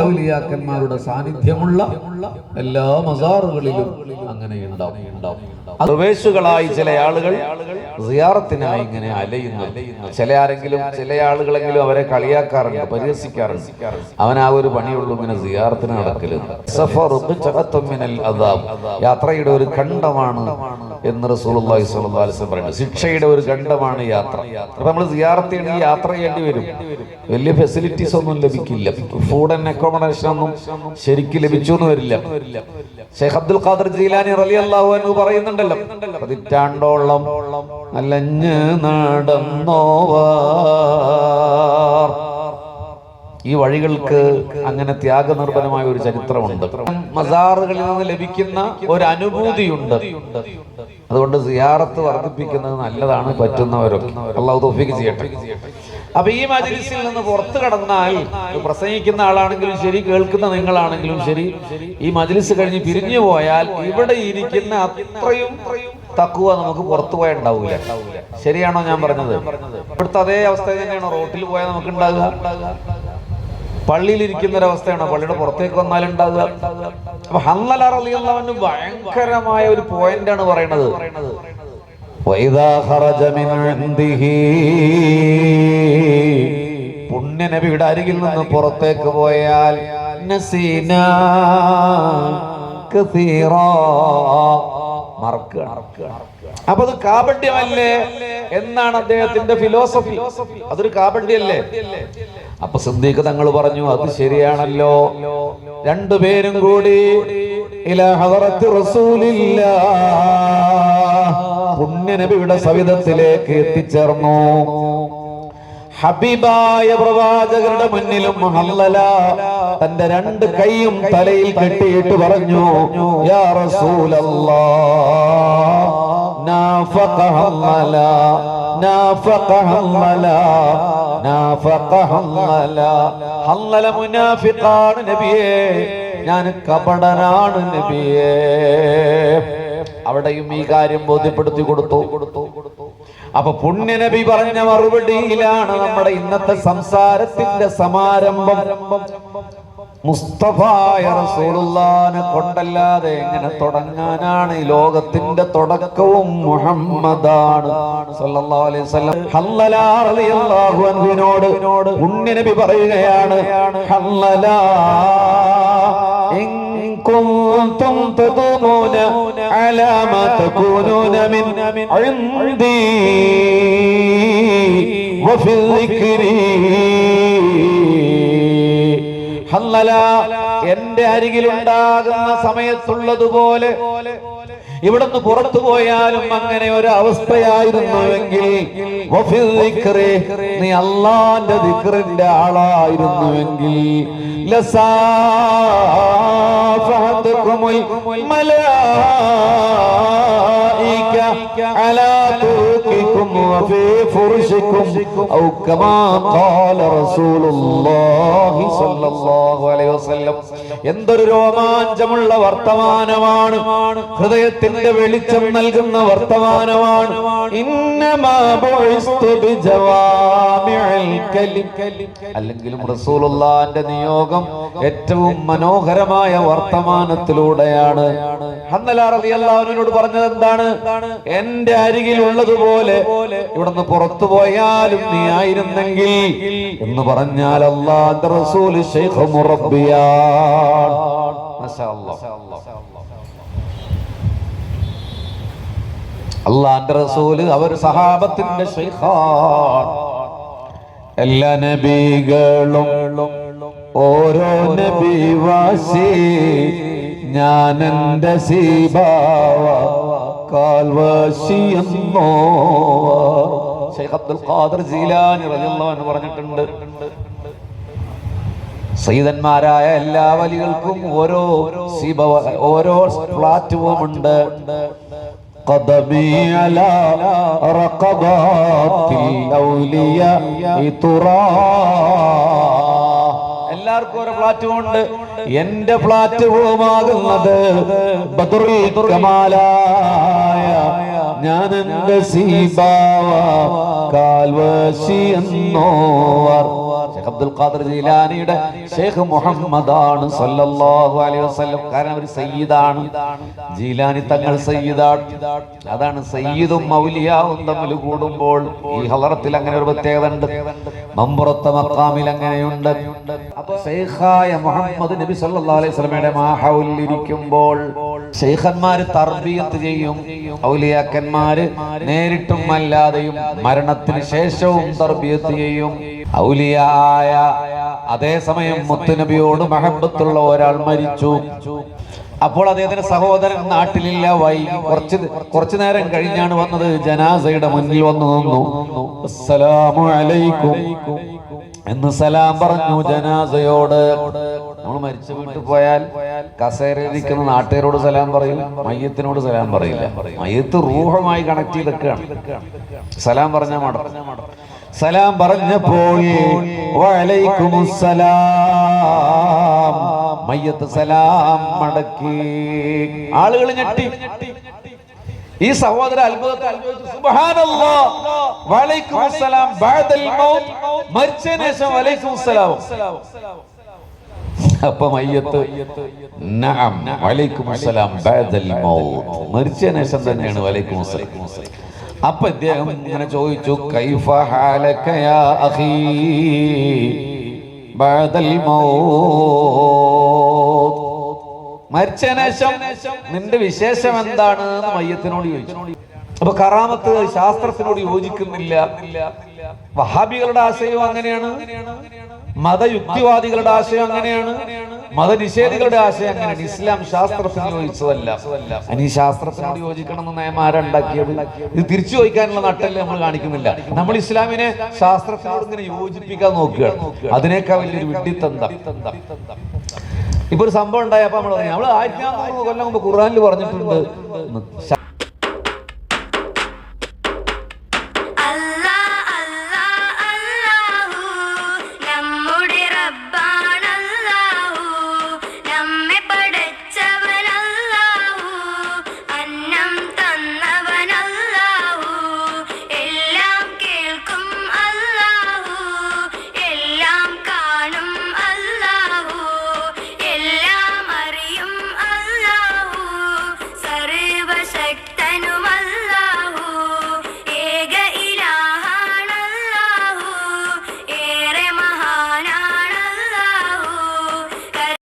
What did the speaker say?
ഔലിയാക്കന്മാരുടെ സാന്നിധ്യമുള്ള എല്ലാ മസാറുകളിലും അങ്ങനെ ഉണ്ടാവും. പ്രവേശുകളായി ചില ആളുകൾ സിയാറത്തിനായി ഇങ്ങനെ അലയുന്നു. ചില ആളുകളെങ്കിലും അവരെ കളിയാക്കാറുണ്ട്, പരിഹസിക്കാറുണ്ട്. അവൻ ആ ഒരു പണിയുള്ളൂ ഇങ്ങനെ സിയാറത്തിന് നടക്കല്. യാത്രയുടെ ഒരു ഖണ്ഡമാണ് എന്ന് റസൂലുള്ളാഹി സ്വല്ലല്ലാഹു അലൈഹി വസല്ലം പറയുന്നു. ശിക്ഷയുടെ ഒരു ഖണ്ഡമാണ് യാത്ര. അപ്പൊ നമ്മൾ സിയാറത്ത് ചെയ്യണമെങ്കിൽ യാത്ര ചെയ്യേണ്ടി വരും. വലിയ ഫെസിലിറ്റീസ് ഒന്നും ലഭിക്കില്ല. ഫുഡ് ആൻഡ് അക്കോമഡേഷൻ ഒന്നും ശരിക്കും ലഭിച്ചു എന്ന് വരില്ല. ഷെയ്ഖ് അബ്ദുൽ ഖാദിർ ജീലാനി റളിയല്ലാഹു അൻഹു പറയുന്നുണ്ടല്ലോ, പതിറ്റാണ്ടോളം അലഞ്ഞ് നടന്നോവാർ. ഈ വഴികൾക്ക് അങ്ങനെ ത്യാഗനിർഭരമായ ഒരു ചരിത്രമുണ്ട്. മസാറുകളിൽ നിന്ന് ലഭിക്കുന്ന ഒരു അനുഭൂതിയുണ്ട്. അതുകൊണ്ട് സിയാറത്ത് വർദ്ധിപ്പിക്കുന്നത് നല്ലതാണ്. പറ്റുന്നവരൊക്കെ അല്ലാഹു തൗഫീഖ് ചെയ്യട്ടെ. അപ്പൊ ഈ മജ്ലിസിൽ നിന്ന് പുറത്തു കടന്നാൽ, പ്രസംഗിക്കുന്ന ആളാണെങ്കിലും ശരി, കേൾക്കുന്ന നിങ്ങളാണെങ്കിലും ശരി, ഈ മജ്ലിസ് കഴിഞ്ഞ് പിരിഞ്ഞു പോയാൽ ഇവിടെ ഇരിക്കുന്ന അത്രയും തഖ്വ നമുക്ക് പുറത്തു പോയാൽ ഉണ്ടാവില്ല. ശരിയാണോ ഞാൻ പറഞ്ഞത്? ഇവിടുത്തെ അതേ അവസ്ഥ തന്നെയാണോ റോട്ടിൽ പോയാൽ നമുക്ക് ഉണ്ടാകുക? പള്ളിയിലിരിക്കുന്ന ഒരവസ്ഥയാണോ പള്ളിയുടെ പുറത്തേക്ക് വന്നാലുണ്ടാകുക? അപ്പൊ ഹൻളല റളിയല്ലാഹു അൻഹു ഭയങ്കരമായ ഒരു പോയിന്റാണ് പറയുന്നത്. പുണ്യ നബിയുടെ അരികിൽ നിന്ന് പുറത്തേക്ക് പോയാൽ അപ്പൊ അത് കാപട്യമല്ലേ എന്നാണ് അദ്ദേഹത്തിന്റെ ഫിലോസഫി. അതൊരു കാപട്യല്ലേ? അപ്പൊ സിദ്ദീഖ് തങ്ങൾ പറഞ്ഞു, അത് ശരിയാണല്ലോ. രണ്ടുപേരും കൂടി ഇലാ ഹദറത്തി റസൂലില്ലാഹ്, പുണ്യ നബിയുടെ സവിധത്തിലേക്ക് എത്തിച്ചേർന്നു. ഹബീബായ പ്രവാചകരുടെ മുന്നിലും ഹൻളല തന്റെ രണ്ട് കൈയും തലയിൽ കെട്ടിയിട്ട് പറഞ്ഞു, യാ റസൂലല്ലാഹ് നാഫഖ ഹൻളല, നാഫഖ ഹൻളല, നാഫഖ ഹൻളല. ഹൻളല മുനാഫിഖാണ് നബിയേ, ഞാൻ കപടനാണ് നബിയേ. അവിടെയും ഈ കാര്യം ബോധ്യപ്പെടുത്തി കൊടുത്തു. അപ്പൊ പുണ്യ നബി പറഞ്ഞ മറുപടിയിലാണ് നമ്മുടെ ഇന്നത്തെ സംസാരത്തിന്റെ സമാരംഭം. മുസ്തഫായ റസൂലുള്ളാഹിനെ കൊണ്ടല്ലാതെ എങ്ങനെ തുടങ്ങാനാണ്? ഈ ലോകത്തിന്റെ തുടക്കവും മുഹമ്മദാണ് സല്ലല്ലാഹു അലൈഹി വസല്ലം. ഹൻളല റളിയല്ലാഹു അൻഹുവിനോട് പുണ്യ നബി പറയുകയാണ്, ഹൻളല كنتم تضمون على ما تكونون من عندي وفي الذكر. ഹൻളല, എന്റെ അരികിലുണ്ടാകുന്ന സമയത്തുള്ളതുപോലെ ഇവിടുന്ന് പുറത്തു പോയാലും അങ്ങനെ ഒരു അവസ്ഥയായിരുന്നുവെങ്കിൽ, നീ അല്ലാഹുവിന്റെ ദിക്റിന്റെ ആളായിരുന്നുവെങ്കിൽ, ലസാഫഹതുകുമുൽ മലായിക അലാ തുഖികും വഫീ ഫുർശികും ഔ കമാ ഖാല റസൂലുള്ളാഹി സ്വല്ലല്ലാഹു അലൈഹി വസല്ലം. എന്തൊരു രോമാഞ്ചമുള്ള വർത്തമാനമാണ്, ഹൃദയത്തിന്റെ വെളിച്ചം നൽകുന്ന വർത്തമാനമാണ്. ഇന്നമാ ബുഇസ്തു ബിജവാമിഉൽ കലിം. അല്ലെങ്കിലും റസൂലുള്ളാഹിന്റെ നിയോഗം ഏറ്റവും മനോഹരമായ വർത്തമാനത്തിലൂടെയാണ്. ഹൻളല റളിയല്ലാഹു അൻഹുവിനോട് പറഞ്ഞത് എന്താണ്? എന്റെ അരികിൽ ഉള്ളതുപോലെ ഇവിടുന്ന് പുറത്തു പോയാലും നീ ആയിരുന്നെങ്കിൽ എന്ന് പറഞ്ഞാൽ അല്ലാഹുവിന്റെ റസൂൽ ശൈഖ് മുറബ്ബിയാൻ. മാഷാ അല്ലാഹ്. അല്ലാഹുവിന്റെ റസൂൽ അവർ സഹാബത്തിന്റെ ശൈഖാൻ. എല്ലാ നബികളും ഓരോ നബിവാസി, ഞാൻ എന്റെ സീബാവ കാൽവാസിയെന്നോ ശൈഖ് അബ്ദുൽ ഖാദിർ ജീലാനി റളിയല്ലാഹു അൻഹു പറഞ്ഞിട്ടുണ്ട്. സയ്യിദന്മാരായ എല്ലാ വലികൾക്കും ഓരോ പ്ലാറ്റ്ഫോം ഉണ്ട്. قدمي على رقبات الأولياء ترى. എല്ലാവർക്കും ഒരു പ്ലാറ്റ്ഫോം ഉണ്ട്. എന്റെ പ്ലാറ്റ്ഫോം ആകുന്നത് ബദറുൽ കമാലായ ഞാൻ എന്റെ സീബാവ കാൽവശി എന്നോവർ. ഷേഖ് അബ്ദുൽ ഖാദിർ ജീലാനിയുടെ ഷേഖ് മുഹമ്മദാണ് സല്ലല്ലാഹു അലൈഹി വസല്ലം. കാരണം അവർ സയ്യിദാണ്. ജീലാനി തങ്ങൾ സയ്യിദാണ്. അതാണ് സയ്യിദും ഔലിയാവും തമ്മിൽ കൂടുമ്പോൾ ഈ ഹളറത്തിൽ അങ്ങനെ ഒരു പ്രത്യേകത ഉണ്ട്. മമ്പുറത്തെ മഖാമിൽ അങ്ങനെയുണ്ട്. അപ്പൊ ഷെയ്ഖായ മുഹമ്മദ് നബി സല്ലല്ലാഹു അലൈഹി വസല്ലമയുടെ മാഹൗലിൽ ഇരിക്കുമ്പോൾ ഷെയ്ഖന്മാര് തർബിയത്ത് ചെയ്യും. ഔലിയാക്കന്മാര് നേരിട്ടും അല്ലാതെയും മരണത്തിന് ശേഷവും തർബിയത്ത് ചെയ്യും. ഔലിയായ അതേസമയം മുത്തുനബിയോട് മഹബത്തുള്ള ഒരാൾ മരിച്ചു. അപ്പോൾ അദ്ദേഹത്തിന്റെ സഹോദരൻ നാട്ടിലില്ല. കുറച്ചു നേരം കഴിഞ്ഞാണ് വന്നത്. ജനാസയുടെ മുന്നിൽ വന്നു നിന്നു. അസ്സലാമു അലൈക്കും എന്ന് സലാം പറഞ്ഞു ജനാസയോട്. നമ്മൾ മരിച്ച വീട്ടിൽ പോയാൽ കസേരയിരിക്കുന്ന നാട്ടുകാരോട് സലാം പറയും, മയ്യത്തിനോട് സലാം പറയില്ല. മയ്യത്ത് റൂഹുമായി കണക്ട് ചെയ്തൊക്കെയാണ്. സലാം പറഞ്ഞാൽ മടക്കും. സലാം പറഞ്ഞപ്പോൾ വഅലൈക്കുമുസ്സലാം മയ്യത്ത് സലാം മടക്കി. ആളുകൾ ഞെട്ടി. ഈ സഹോദര അത്ഭുതത്തെ സുബ്ഹാനല്ലാഹ് വഅലൈക്കുമുസ്സലാം ബഅദൽ മൗത്ത്. മരിച്ചതിന് ശേഷം വഅലൈക്കുമുസ്സലാം. അപ്പൊ മയ്യത്ത് നഅം വഅലൈക്കുമുസ്സലാം ബഅദൽ മൗത്ത്. മരിച്ചതിന് ശേഷം തന്നെയാണ് വഅലൈക്കുമുസ്സലാം. അപ്പൊ ഇദ്ദേഹം ഇങ്ങനെ ചോദിച്ചു, കൈഫ ഹാലക യാ അഖീ ബഅദൽ മൗത്ത്. മരിച്ചതിന് ശേഷം നിന്റെ വിശേഷം എന്താണ് എന്ന് മയ്യത്തിനോട് ചോദിച്ചു. അപ്പൊ കറാമത്ത് ശാസ്ത്രത്തിനോട് യോജിക്കുന്നില്ല. വഹാബികളുടെ ആശയം അങ്ങനെയാണ്, മതയുക്തിവാദികളുടെ ആശയം അങ്ങനെയാണ്, മതനിഷേധികളുടെ ആശയം അങ്ങനെയാണ്. ഇസ്ലാം ശാസ്ത്രത്തിന് യോജിച്ചതല്ല. ഇനി ശാസ്ത്രത്തിനോട് യോജിക്കണം എന്ന് നിയമം ആരുണ്ടാക്കിയത്? ഇത് തിരിച്ചു ചോദിക്കാനുള്ള നട്ടല്ലേ നമ്മൾ കാണിക്കുന്നില്ല. നമ്മൾ ഇസ്ലാമിനെ ശാസ്ത്രത്തിനോട് ഇങ്ങനെ യോജിപ്പിക്കാൻ നോക്കുകയാണ്. അതിനേക്കാൾ വലിയൊരു വിഡ്ഢിത്തം. ഇപ്പൊ ഒരു സംഭവം ഉണ്ടായപ്പോ നമ്മൾ 1400 കൊല്ലം മുമ്പ് ഖുർആനിൽ പറഞ്ഞിട്ടുണ്ട്